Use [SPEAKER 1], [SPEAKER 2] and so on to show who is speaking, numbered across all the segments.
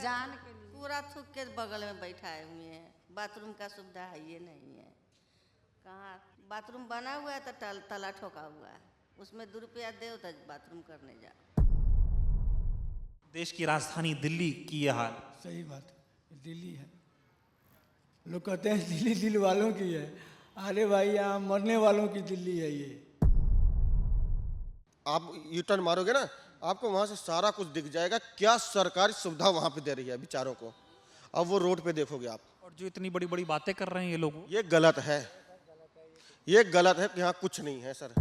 [SPEAKER 1] जान के लिए पूरा थूक के बगल में बैठाए हुए हैं। बाथरूम का सुविधा है ये नहीं है। कहाँ बाथरूम बना हुआ है तो ताला ठोका हुआ है, उसमें 2 रुपया दे तो बाथरूम करने जाओ।
[SPEAKER 2] देश की राजधानी दिल्ली की यह हाल।
[SPEAKER 3] सही बात है, दिल्ली है। लोग कहते हैं दिल्ली दिल वालों की है। अरे भाई यहाँ मरने वालों की दिल्ली है ये।
[SPEAKER 4] आप यू टर्न मारोगे ना, आपको वहां से सारा कुछ दिख जाएगा, क्या सरकारी सुविधा वहां पे दे रही है बेचारों को। अब वो रोड पे देखोगे आप।
[SPEAKER 2] और जो इतनी बड़ी बड़ी बातें कर रहे हैं ये लोग,
[SPEAKER 4] ये गलत है, ये गलत है कि यहाँ कुछ नहीं है सर।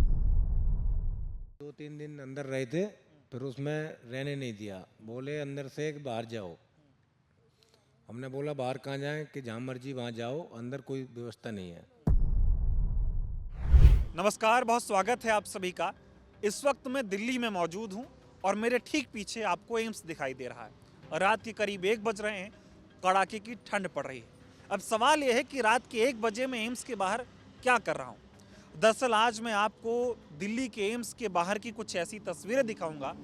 [SPEAKER 5] 2-3 दिन अंदर रहे थे, फिर उसमें रहने नहीं दिया, बोले अंदर से बाहर जाओ। हमने बोला बाहर कहाँ जाएं, कि जहाँ मर्जी वहाँ जाओ, अंदर कोई व्यवस्था नहीं है।
[SPEAKER 2] नमस्कार, बहुत स्वागत है आप सभी का। इस वक्त मैं दिल्ली में मौजूद हूं और मेरे ठीक पीछे आपको एम्स दिखाई दे रहा है। रात के करीब 1 बज रहे हैं, कड़ाके की ठंड पड़ रही है। अब सवाल यह है कि रात के 1 बजे मैं एम्स के बाहर क्या कर रहा हूं। दरअसल आज मैं आपको दिल्ली के एम्स के बाहर की कुछ ऐसी तस्वीरें दिखाऊंगा,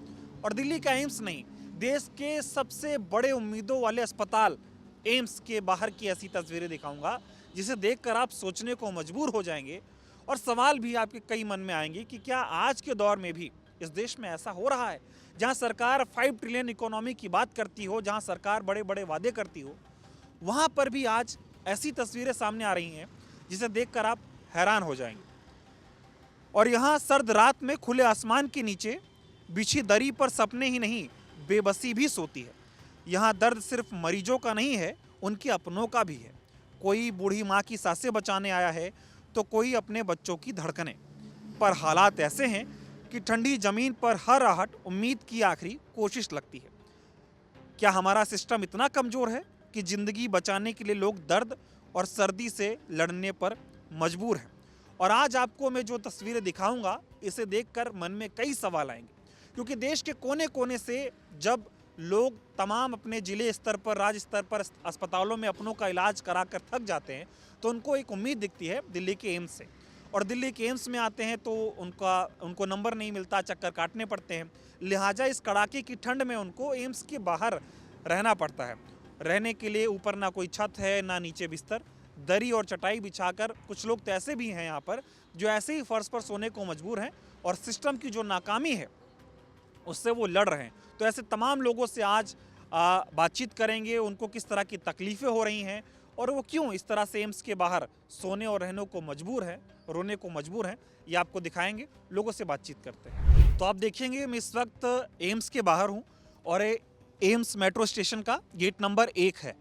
[SPEAKER 2] और दिल्ली का एम्स नहीं, देश के सबसे बड़े उम्मीदों वाले अस्पताल एम्स के बाहर की ऐसी तस्वीरें दिखाऊंगा जिसे देखकर आप सोचने को मजबूर हो जाएंगे। और सवाल भी आपके कई मन में आएंगे कि क्या आज के दौर में भी इस देश में ऐसा हो रहा है, जहां सरकार 5 ट्रिलियन इकोनॉमी की बात करती हो, जहां सरकार बड़े बड़े वादे करती हो, वहां पर भी आज ऐसी तस्वीरें सामने आ रही हैं जिसे देखकर आप हैरान हो जाएंगे। और यहाँ सर्द रात में खुले आसमान के नीचे बिछी दरी पर सपने ही नहीं, बेबसी भी सोती है। यहाँ दर्द सिर्फ मरीजों का नहीं है, उनके अपनों का भी है। कोई बूढ़ी माँ की सांसें बचाने आया है तो कोई अपने बच्चों की धड़कनें। पर हालात ऐसे हैं कि ठंडी जमीन पर हर आहट उम्मीद की आखिरी कोशिश लगती है। क्या हमारा सिस्टम इतना कमजोर है कि जिंदगी बचाने के लिए लोग दर्द और सर्दी से लड़ने पर मजबूर हैं? और आज आपको मैं जो तस्वीरें दिखाऊंगा, इसे देखकर मन में कई सवाल आएंगे, क्योंकि देश के कोने कोने से जब लोग तमाम अपने जिले स्तर पर, राज्य स्तर पर अस्पतालों में अपनों का इलाज कराकर थक जाते हैं, तो उनको एक उम्मीद दिखती है दिल्ली के एम्स से। और दिल्ली के एम्स में आते हैं तो उनको नंबर नहीं मिलता, चक्कर काटने पड़ते हैं। लिहाजा इस कड़ाके की ठंड में उनको एम्स के बाहर रहना पड़ता है। रहने के लिए ऊपर ना कोई छत है, ना नीचे बिस्तर, दरी और चटाई बिछाकर कुछ लोग तो ऐसे भी हैं यहाँ पर जो ऐसे ही फर्श पर सोने को मजबूर हैं, और सिस्टम की जो नाकामी है उससे वो लड़ रहे हैं। तो ऐसे तमाम लोगों से आज बातचीत करेंगे, उनको किस तरह की तकलीफ़ें हो रही हैं और वो क्यों इस तरह से एम्स के बाहर सोने और रहने को मजबूर है, रोने को मजबूर हैं, ये आपको दिखाएंगे। लोगों से बातचीत करते हैं। तो आप देखेंगे मैं इस वक्त एम्स के बाहर हूँ, और एम्स मेट्रो स्टेशन का गेट नंबर 1 है।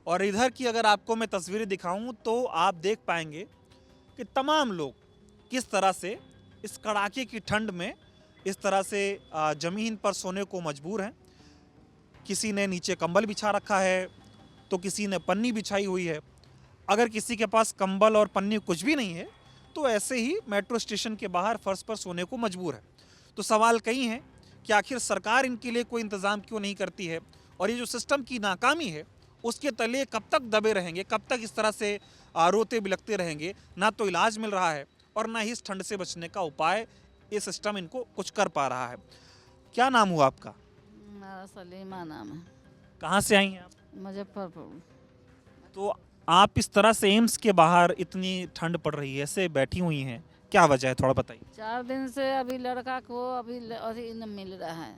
[SPEAKER 2] और इधर की अगर आपको मैं तस्वीरें दिखाऊँ तो आप देख पाएंगे कि तमाम लोग किस तरह से इस कड़ाके की ठंड में इस तरह से ज़मीन पर सोने को मजबूर हैं। किसी ने नीचे कंबल बिछा रखा है, तो किसी ने पन्नी बिछाई हुई है। अगर किसी के पास कंबल और पन्नी कुछ भी नहीं है, तो ऐसे ही मेट्रो स्टेशन के बाहर फर्श पर सोने को मजबूर है। तो सवाल कई हैं कि आखिर सरकार इनके लिए कोई इंतज़ाम क्यों नहीं करती है, और ये जो सिस्टम की नाकामी है उसके तले कब तक दबे रहेंगे, कब तक इस तरह से रोते बिलखते रहेंगे। ना तो इलाज मिल रहा है और ना ही इस ठंड से बचने का उपाय ये सिस्टम इनको कुछ कर पा रहा है। क्या नाम हुआ आपका?
[SPEAKER 1] हमारा सलीमा नाम है।
[SPEAKER 2] कहाँ से आई हैं आप?
[SPEAKER 1] मुजफ्फरपुर।
[SPEAKER 2] तो आप इस तरह से एम्स के बाहर इतनी ठंड पड़ रही है, ऐसे बैठी हुई हैं, क्या वजह है, थोड़ा बताइए।
[SPEAKER 6] 4 दिन से अभी लड़का को अभी न मिल रहा है।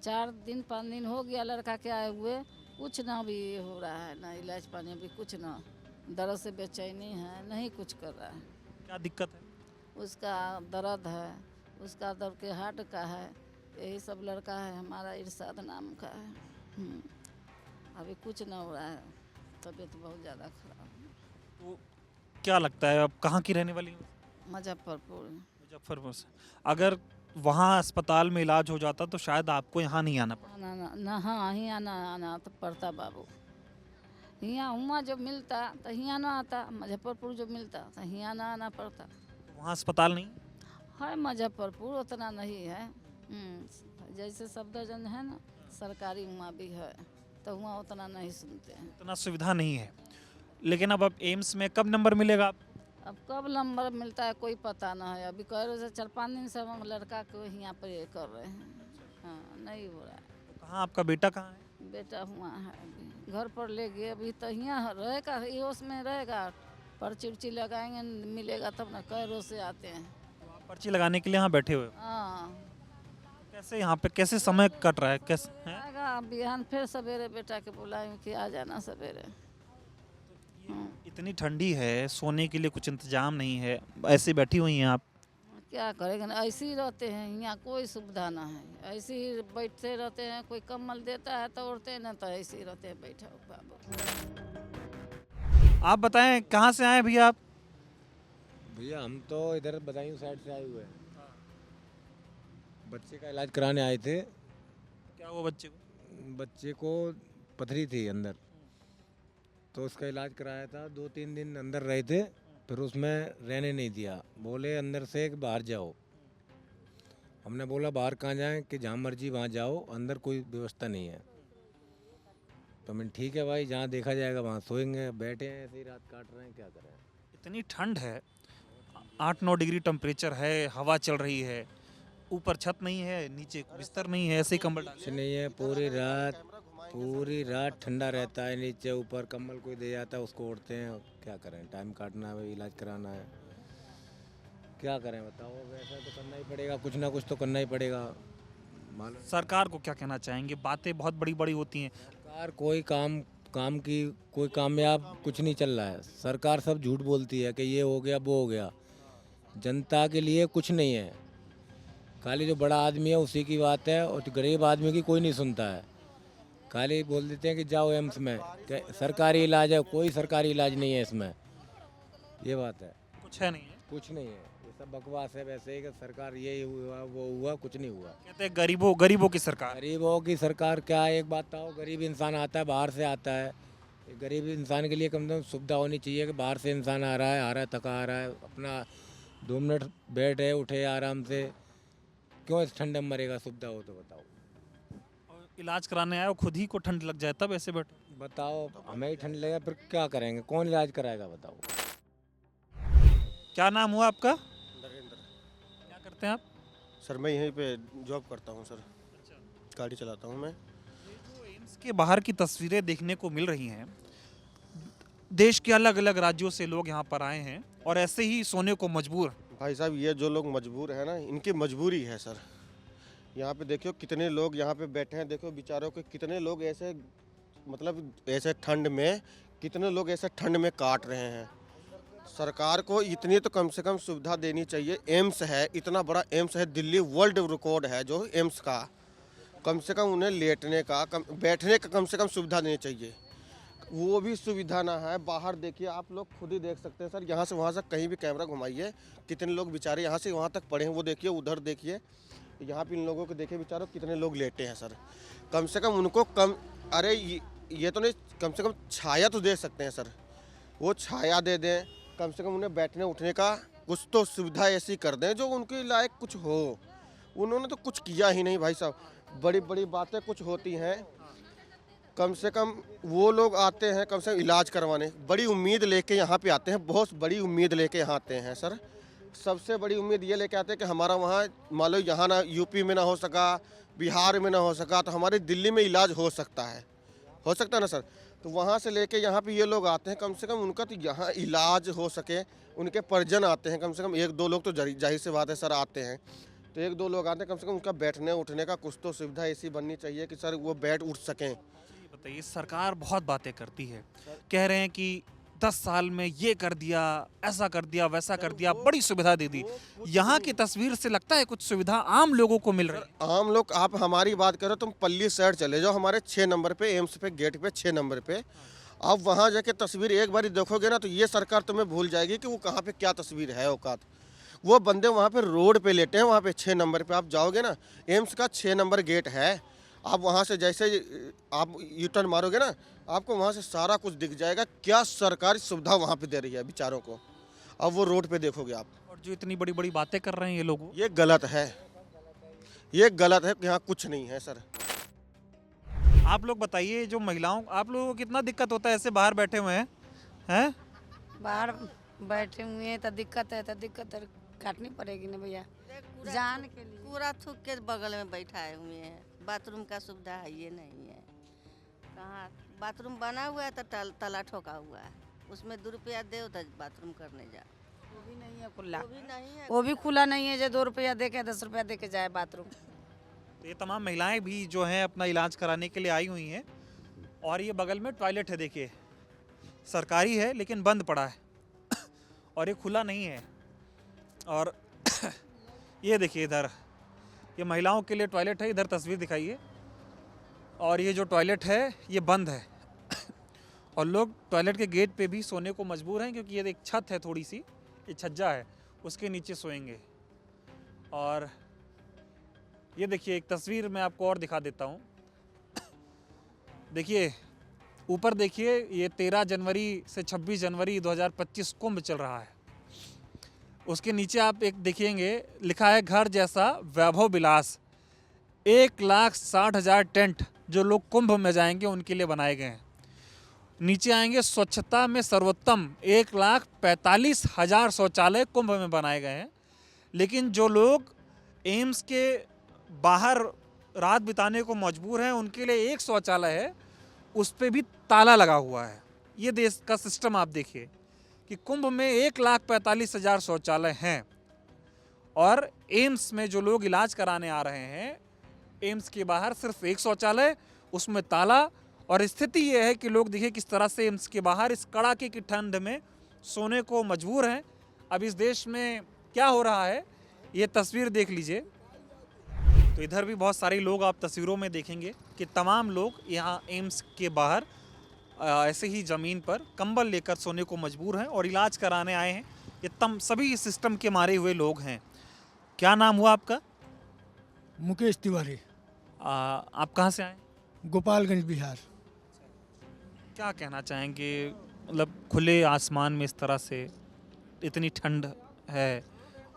[SPEAKER 6] 4 दिन 5 दिन हो गया लड़का के आए हुए, कुछ ना भी हो रहा है, ना इलाज पानी अभी कुछ ना। दर्द से बेचैनी है, नहीं कुछ कर रहा है।
[SPEAKER 2] क्या दिक्कत है?
[SPEAKER 6] उसका दर्द है, उसका दर्द के हार्ट का है, यही सब लड़का है हमारा, इरशाद नाम का है। अभी कुछ ना हो रहा है, तबीयत बहुत ज़्यादा खराब है।
[SPEAKER 2] तो क्या लगता है, अब कहाँ की रहने वाली हैं?
[SPEAKER 6] मुजफ्फरपुर।
[SPEAKER 2] मुजफ्फरपुर से। अगर वहाँ अस्पताल में इलाज हो जाता तो शायद आपको यहाँ नहीं आना पड़ता।
[SPEAKER 6] ना हाँ, यहाँ आना तो पड़ता बाबू। यहाँ हुआ जो मिलता तो यहाँ ना आता, मुजफ्फरपुर जो मिलता तो यहाँ ना आना पड़ता।
[SPEAKER 2] वहाँ अस्पताल नहीं?
[SPEAKER 6] है मुजफ्फरपुर, उतना नहीं है। जैसे सफदरजंग है ना, सरकारी वहाँ भी है, तो वहाँ उतना नहीं सुनते हैं,
[SPEAKER 2] उतना सुविधा नहीं है। लेकिन अब एम्स में कब नंबर मिलेगा आपको?
[SPEAKER 6] अब कब नंबर मिलता है कोई पता ना है। अभी कह रहे 4-5 दिन से हम लड़का को यहाँ पर ये कर रहे हैं। हाँ, नहीं हो रहा है।
[SPEAKER 2] तो कहाँ आपका बेटा कहाँ है?
[SPEAKER 6] बेटा हुआ है अभी घर पर ले गए अभी तो यहाँ रहेगा ये उसमें रहेगा पर्ची उर्ची लगाएंगे मिलेगा तब ना कै रोज से आते हैं।
[SPEAKER 2] तो आप पर्ची लगाने के लिए यहाँ बैठे हुए हो,
[SPEAKER 6] हाँ
[SPEAKER 2] कैसे यहाँ पे कैसे समय कट रहा है, कैसे हैं?
[SPEAKER 6] आएगा बिहान फिर सवेरे बेटा के बुलाएंगे कि आ जाना सवेरे।
[SPEAKER 2] इतनी ठंडी है, सोने के लिए कुछ इंतजाम नहीं है, ऐसे बैठी हुई हैं आप।
[SPEAKER 6] क्या करेंगे ना ऐसे ही रहते हैं यहाँ कोई सुविधा ना है ऐसे ही बैठते रहते हैं कोई कम्बल देता है तो उड़ते हैं ना तो ऐसे ही रहते हैं बैठा हुआ।
[SPEAKER 2] आप बताएं कहाँ से आए भैया आप?
[SPEAKER 5] भैया हम तो इधर बदायूं साइड से आए हुए हैं, बच्चे का इलाज कराने आए थे।
[SPEAKER 2] क्या हुआ बच्चे को?
[SPEAKER 5] बच्चे को पथरी थी अंदर, तो उसका इलाज कराया था। 2-3 दिन अंदर रहे थे, फिर उसमें रहने नहीं दिया, बोले अंदर से बाहर जाओ। हमने बोला बाहर कहाँ जाएं कि जहाँ मर्जी वहाँ जाओ, अंदर कोई व्यवस्था नहीं है। तो मैंने ठीक है भाई जहाँ देखा जाएगा वहाँ सोएंगे। बैठे हैं ऐसे ही रात काट रहे हैं, क्या करें।
[SPEAKER 2] इतनी ठंड है, 8-9 डिग्री टेम्परेचर है, हवा चल रही है, ऊपर छत नहीं है, नीचे बिस्तर नहीं है, ऐसे ही कंबल डाले।
[SPEAKER 5] कुछ नहीं है, पूरी रात ठंडा रहता है। नीचे ऊपर कंबल कोई दे जाता है उसको ओढ़ते हैं। क्या करें, टाइम काटना है, इलाज कराना है, क्या करें बताओ। वैसा तो करना ही पड़ेगा, कुछ ना कुछ तो करना ही पड़ेगा। मालूम
[SPEAKER 2] सरकार को क्या कहना चाहेंगे? बातें बहुत बड़ी बड़ी होती हैं।
[SPEAKER 5] सरकार कोई काम की कोई कामयाब कुछ नहीं चल रहा है। सरकार सब झूठ बोलती है कि ये हो गया वो हो गया, जनता के लिए कुछ नहीं है। खाली जो बड़ा आदमी है उसी की बात है, और गरीब आदमी की कोई नहीं सुनता है। खाली बोल देते हैं कि जाओ एम्स में, कि सरकारी इलाज है, कोई सरकारी इलाज नहीं है इसमें। ये बात है,
[SPEAKER 2] कुछ है नहीं है।
[SPEAKER 5] कुछ नहीं है, ये सब बकवास है। वैसे ही कि सरकार ये हुआ वो हुआ, कुछ नहीं हुआ।
[SPEAKER 2] कहते हैं गरीबों की सरकार।
[SPEAKER 5] गरीबों की सरकार क्या है, एक बात बताओ। गरीब इंसान आता है बाहर से आता है, गरीब इंसान के लिए कम से कम सुविधा होनी चाहिए कि बाहर से इंसान आ रहा है थका आ रहा है, अपना 2 मिनट बैठे उठे आराम से, क्यों इस ठंड में मरेगा। सुविधा हो तो बताओ।
[SPEAKER 2] और इलाज कराने आए हो, खुद ही को ठंड लग जाए तब ऐसे बैठो।
[SPEAKER 5] बताओ हमें ही ठंड लगेगा, फिर क्या करेंगे, कौन इलाज कराएगा बताओ।
[SPEAKER 2] क्या नाम हुआ आपका?
[SPEAKER 4] नरेंद्र।
[SPEAKER 2] क्या करते हैं आप?
[SPEAKER 4] सर मैं यहीं पे जॉब करता हूँ सर, गाड़ी चलाता हूँ मैं।
[SPEAKER 2] एम्स के बाहर की तस्वीरें देखने को मिल रही हैं। देश के अलग अलग राज्यों से लोग यहाँ पर आए हैं और ऐसे ही सोने को मजबूर।
[SPEAKER 4] भाई साहब ये जो लोग मजबूर है ना, इनकी मजबूरी है सर। यहाँ पे देखियो कितने लोग यहाँ पे बैठे हैं, देखो बेचारों के कितने लोग ऐसे, मतलब ऐसे ठंड में, कितने लोग ऐसे ठंड में काट रहे हैं। सरकार को इतनी तो कम से कम सुविधा देनी चाहिए। एम्स है, इतना बड़ा एम्स है, दिल्ली वर्ल्ड रिकॉर्ड है जो एम्स का, कम से कम उन्हें लेटने का बैठने का कम से कम सुविधा देनी चाहिए। वो भी सुविधा ना है। बाहर देखिए, आप लोग खुद ही देख सकते हैं सर, यहाँ से वहाँ से कहीं भी कैमरा घुमाइए, कितने लोग बेचारे यहाँ से वहाँ तक पड़े हैं। वो देखिए, उधर देखिए, यहाँ पे इन लोगों को देखिए बेचारों कितने लोग लेटे हैं सर। कम से कम उनको अरे ये तो नहीं, कम से कम छाया तो दे सकते हैं सर, वो छाया दे दें। कम से कम उन्हें बैठने उठने का कुछ तो सुविधा ऐसी कर दें जो उनके लायक कुछ हो। उन्होंने तो कुछ किया ही नहीं भाई साहब। बड़ी बड़ी बातें कुछ होती हैं, कम से कम वो लोग आते हैं कम से कम इलाज करवाने, बड़ी उम्मीद लेके यहाँ पे आते हैं, बहुत बड़ी उम्मीद लेके यहाँ आते हैं सर। सबसे बड़ी उम्मीद ये लेके आते हैं कि हमारा वहाँ मान लो यहाँ ना यूपी में ना हो सका, बिहार में ना हो सका, तो हमारे दिल्ली में इलाज हो सकता है ना सर। तो वहाँ से लेके यहाँ पे ये लोग आते हैं, कम से कम उनका तो यहाँ इलाज हो सके। उनके परिजन आते हैं, कम से कम 1-2 लोग तो जाहिर सी बात है सर आते हैं, तो 1-2 लोग आते हैं, कम से कम उनका बैठने उठने का कुछ तो सुविधा ऐसी बननी चाहिए कि सर वो बैठ उठ सकें।
[SPEAKER 2] बताइए, सरकार बहुत बातें करती है, कह रहे हैं कि 10 साल में ये कर दिया, ऐसा कर दिया, वैसा कर दिया, बड़ी सुविधा दे दी। यहाँ की तस्वीर से लगता है कुछ सुविधा आम लोगों को मिल रही है।
[SPEAKER 4] आम लोग, आप हमारी बात करो, तुम पल्ली साइड चले जाओ, हमारे 6 नंबर पे एम्स पे गेट पे 6 नंबर पे, आप वहाँ जाके तस्वीर एक बार देखोगे ना, तो ये सरकार तुम्हें भूल जाएगी कि वो कहाँ पे क्या तस्वीर है औकात। वो बंदे वहाँ पे रोड पे लेटे हैं, वहाँ पे 6 नंबर पे आप जाओगे ना, एम्स का 6 नंबर गेट है। आप वहाँ से जैसे आप यू टर्न मारोगे ना, आपको वहाँ से सारा कुछ दिख जाएगा, क्या सरकारी सुविधा वहाँ पे दे रही है बेचारों को। अब वो रोड पे देखोगे आप।
[SPEAKER 2] और जो इतनी बड़ी बड़ी बातें कर रहे हैं ये लोग,
[SPEAKER 4] ये गलत है, ये गलत है। यहाँ कुछ नहीं है सर।
[SPEAKER 2] आप लोग बताइए, जो महिलाओं, आप लोगों को कितना दिक्कत होता है ऐसे बाहर बैठे हुए हैं?
[SPEAKER 7] बाहर बैठे हुए हैं तो दिक्कत है काटनी पड़ेगी ना भैया, जान के लिए।
[SPEAKER 1] कूड़ा थूक के बगल में बैठाए हुए हैं, बाथरूम का सुविधा है ये नहीं है। कहाँ बाथरूम बना हुआ है तो ताला ठोका हुआ है, उसमें 2 रुपया दे तो बाथरूम करने जा।
[SPEAKER 7] वो भी नहीं है खुला,
[SPEAKER 1] वो भी नहीं है।
[SPEAKER 7] वो भी खुला नहीं है जो 2 रुपया दे के 10 रुपया दे के जाए बाथरूम।
[SPEAKER 2] तो ये तमाम महिलाएं भी जो हैं अपना इलाज कराने के लिए आई हुई हैं। और ये बगल में टॉयलेट है, देखिए सरकारी है लेकिन बंद पड़ा है और ये खुला नहीं है। और ये देखिए इधर ये महिलाओं के लिए टॉयलेट है, इधर तस्वीर दिखाइए। और ये जो टॉयलेट है ये बंद है और लोग टॉयलेट के गेट पे भी सोने को मजबूर हैं, क्योंकि ये एक छत है, थोड़ी सी ये छज्जा है, उसके नीचे सोएंगे। और ये देखिए एक तस्वीर मैं आपको और दिखा देता हूँ। देखिए ऊपर देखिए, ये 13 जनवरी से 26 जनवरी 2025 कुंभ चल रहा है। उसके नीचे आप एक देखेंगे लिखा है घर जैसा वैभव विलास। 1,60,000 टेंट जो लोग कुंभ में जाएंगे उनके लिए बनाए गए हैं। नीचे आएंगे स्वच्छता में सर्वोत्तम 1,45,000 शौचालय कुंभ में बनाए गए हैं। लेकिन जो लोग एम्स के बाहर रात बिताने को मजबूर हैं उनके लिए एक शौचालय है, उस पर भी ताला लगा हुआ है। ये देश का सिस्टम आप देखिए कि कुंभ में 1,45,000 शौचालय हैं और एम्स में जो लोग इलाज कराने आ रहे हैं एम्स के बाहर सिर्फ एक शौचालय, उसमें ताला। और स्थिति ये है कि लोग देखिए किस तरह से एम्स के बाहर इस कड़ाके की ठंड में सोने को मजबूर हैं। अब इस देश में क्या हो रहा है ये तस्वीर देख लीजिए। तो इधर भी बहुत सारे लोग आप तस्वीरों में देखेंगे कि तमाम लोग यहाँ एम्स के बाहर ऐसे ही ज़मीन पर कंबल लेकर सोने को मजबूर हैं और इलाज कराने आए हैं। ये सभी सिस्टम के मारे हुए लोग हैं। क्या नाम हुआ आपका?
[SPEAKER 3] मुकेश तिवारी,
[SPEAKER 2] आप कहाँ से आए?
[SPEAKER 3] गोपालगंज, बिहार।
[SPEAKER 2] क्या कहना चाहेंगे, मतलब खुले आसमान में इस तरह से इतनी ठंड है,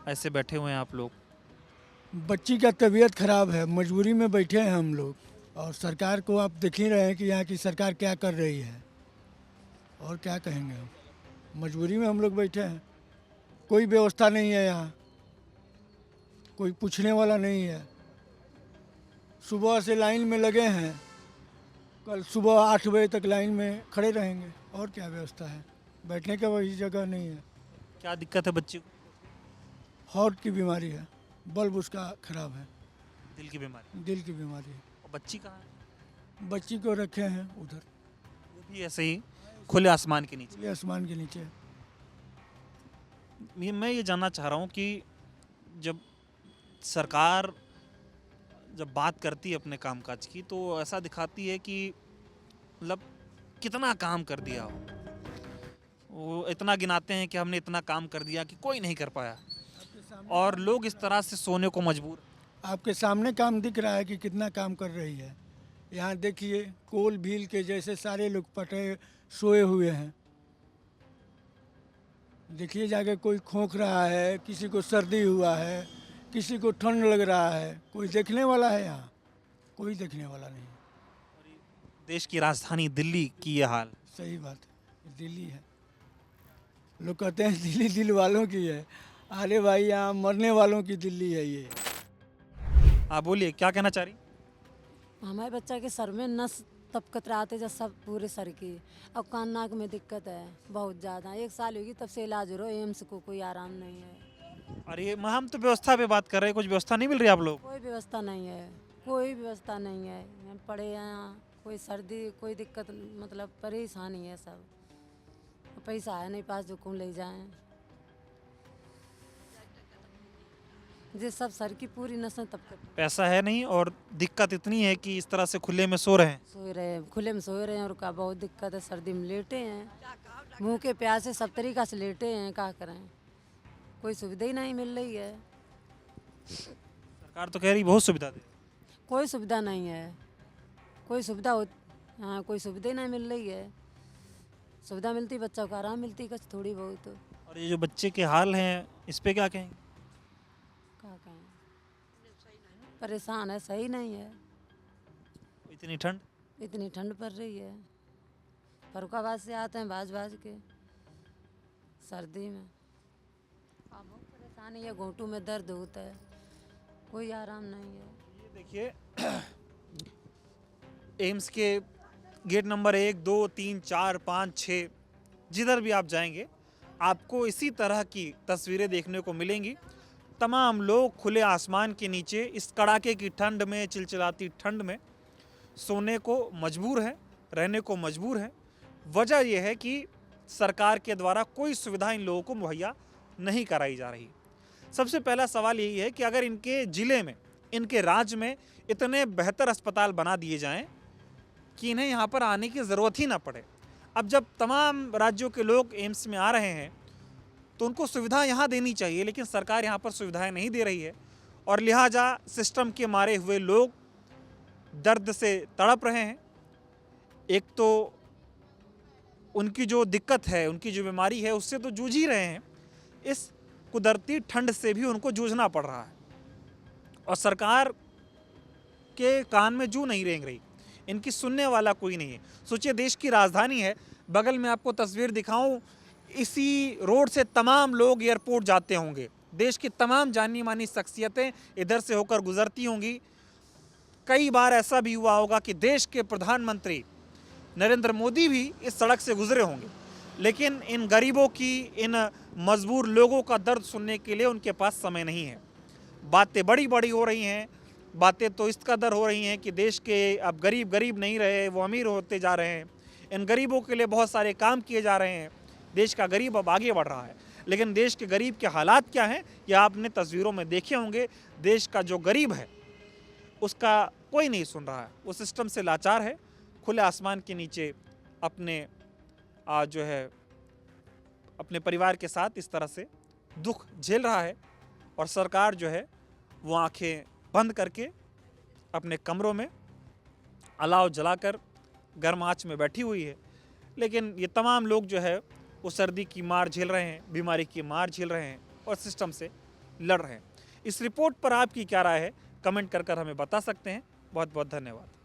[SPEAKER 2] ऐसे बैठे हुए हैं आप लोग?
[SPEAKER 3] बच्ची का तबीयत खराब है, मजबूरी में बैठे हैं हम लोग। और सरकार को आप देख ही रहे हैं कि यहाँ की सरकार क्या कर रही है, और क्या कहेंगे हम। मजबूरी में हम लोग बैठे हैं, कोई व्यवस्था नहीं है यहाँ, कोई पूछने वाला नहीं है। सुबह से लाइन में लगे हैं, कल सुबह 8 बजे तक लाइन में खड़े रहेंगे, और क्या व्यवस्था है, बैठने का वही जगह नहीं है।
[SPEAKER 2] क्या दिक्कत है बच्चे को?
[SPEAKER 3] हार्ट की बीमारी है, बल्ब उसका खराब है।
[SPEAKER 2] दिल की बीमारी?
[SPEAKER 3] दिल की बीमारी है।
[SPEAKER 2] और बच्ची कहाँ है?
[SPEAKER 3] बच्ची को रखे हैं उधर,
[SPEAKER 2] वो भी ऐसे ही खुले आसमान के नीचे।
[SPEAKER 3] खुले आसमान के नीचे।
[SPEAKER 2] मैं ये जानना चाह रहा हूँ कि जब सरकार जब बात करती है अपने कामकाज की तो ऐसा दिखाती है कि मतलब कितना काम कर दिया हो, वो इतना गिनाते हैं कि हमने इतना काम कर दिया कि कोई नहीं कर पाया, और लोग इस तरह से सोने को मजबूर।
[SPEAKER 3] आपके सामने काम दिख रहा है कि कितना काम कर रही है। यहाँ देखिए कोल भील के जैसे सारे लोग पटे सोए हुए हैं। देखिए जाके कोई खोंक रहा है, किसी को सर्दी हुआ है, किसी को ठंड लग रहा है। कोई देखने वाला है यहाँ? कोई देखने वाला नहीं।
[SPEAKER 2] देश की राजधानी दिल्ली की ये हाल।
[SPEAKER 3] सही बात है, दिल्ली है। लोग कहते हैं दिल्ली दिल वालों की है। अरे भाई यहाँ मरने वालों की दिल्ली है ये।
[SPEAKER 2] आप बोलिए, क्या कहना चाह रही?
[SPEAKER 8] हमारे बच्चा के सर में नस तपकत रहा थे, जब सब पूरे सर की। अब कान नाक में दिक्कत है बहुत ज़्यादा। 1 साल होगी तब से इलाज हो रहा है, एम्स को कोई आराम नहीं है।
[SPEAKER 2] अरे हम तो व्यवस्था पे बात कर रहे हैं, कुछ व्यवस्था नहीं मिल रही आप लोग?
[SPEAKER 8] कोई व्यवस्था नहीं है, कोई व्यवस्था नहीं है। यहाँ पड़े हैं यहाँ, कोई सर्दी कोई दिक्कत, मतलब परेशानी है सब। पैसा है नहीं पास जो कौन ले जाएं। जिस सब सर की पूरी नसें तपकत।
[SPEAKER 2] पैसा है नहीं और दिक्कत इतनी है कि इस तरह से खुले में सो रहे हैं।
[SPEAKER 8] सोए रहे हैं, खुले में सोए रहे हैं, और का बहुत दिक्कत है। सर्दी में लेटे हैं, मुंह के प्यासे सब तरीका से लेटे हैं। क्या करें, कोई सुविधा ही नहीं मिल रही है।
[SPEAKER 2] सरकार तो कह रही बहुत सुविधा दे।
[SPEAKER 8] कोई सुविधा नहीं है, कोई सुविधा हो, हाँ कोई सुविधा ही नहीं मिल रही है। सुविधा मिलती बच्चों को आराम मिलती कुछ थोड़ी बहुत।
[SPEAKER 2] और ये जो बच्चे के हाल हैं इस पे क्या कहेंगे?
[SPEAKER 8] क्या कहें, परेशान है, सही नहीं है। इतनी ठंड पड़ रही है। फरुखाबाद से आते हैं भाज के सर्दी में। अब बहुत परेशानी है, घोंटू में दर्द होता है, कोई आराम नहीं है।
[SPEAKER 2] ये देखिए एम्स के गेट नंबर 1, 2, 3, 4, 5, 6 जिधर भी आप जाएंगे आपको इसी तरह की तस्वीरें देखने को मिलेंगी। तमाम लोग खुले आसमान के नीचे इस कड़ाके की ठंड में, चिलचिलाती ठंड में सोने को मजबूर है, रहने को मजबूर है। वजह यह है कि सरकार के द्वारा कोई सुविधा इन लोगों को मुहैया नहीं कराई जा रही। सबसे पहला सवाल यही है कि अगर इनके ज़िले में, इनके राज्य में इतने बेहतर अस्पताल बना दिए जाएं कि इन्हें यहाँ पर आने की ज़रूरत ही ना पड़े। अब जब तमाम राज्यों के लोग एम्स में आ रहे हैं तो उनको सुविधा यहाँ देनी चाहिए, लेकिन सरकार यहाँ पर सुविधाएं नहीं दे रही है और लिहाजा सिस्टम के मारे हुए लोग दर्द से तड़प रहे हैं। एक तो उनकी जो दिक्कत है, उनकी जो बीमारी है उससे तो जूझ ही रहे हैं, इस कुदरती ठंड से भी उनको जूझना पड़ रहा है और सरकार के कान में जू नहीं रेंग रही, इनकी सुनने वाला कोई नहीं है। सोचिए देश की राजधानी है, बगल में आपको तस्वीर दिखाऊं, इसी रोड से तमाम लोग एयरपोर्ट जाते होंगे, देश की तमाम जानी मानी शख्सियतें इधर से होकर गुजरती होंगी। कई बार ऐसा भी हुआ होगा कि देश के प्रधानमंत्री नरेंद्र मोदी भी इस सड़क से गुजरे होंगे, लेकिन इन गरीबों की, इन मजबूर लोगों का दर्द सुनने के लिए उनके पास समय नहीं है। बातें बड़ी बड़ी हो रही हैं, बातें तो इस कदर हो रही हैं कि देश के अब गरीब गरीब नहीं रहे, वो अमीर होते जा रहे हैं। इन गरीबों के लिए बहुत सारे काम किए जा रहे हैं, देश का गरीब अब आगे बढ़ रहा है। लेकिन देश के गरीब के हालात क्या हैं ये आपने तस्वीरों में देखे होंगे। देश का जो गरीब है उसका कोई नहीं सुन रहा है, वो सिस्टम से लाचार है, खुले आसमान के नीचे अपने जो है अपने परिवार के साथ इस तरह से दुख झेल रहा है और सरकार जो है वो आंखें बंद करके अपने कमरों में अलाव जलाकर गर्म आंच में बैठी हुई है। लेकिन ये तमाम लोग जो है वो सर्दी की मार झेल रहे हैं, बीमारी की मार झेल रहे हैं और सिस्टम से लड़ रहे हैं। इस रिपोर्ट पर आपकी क्या राय है, कमेंट कर हमें बता सकते हैं। बहुत बहुत धन्यवाद।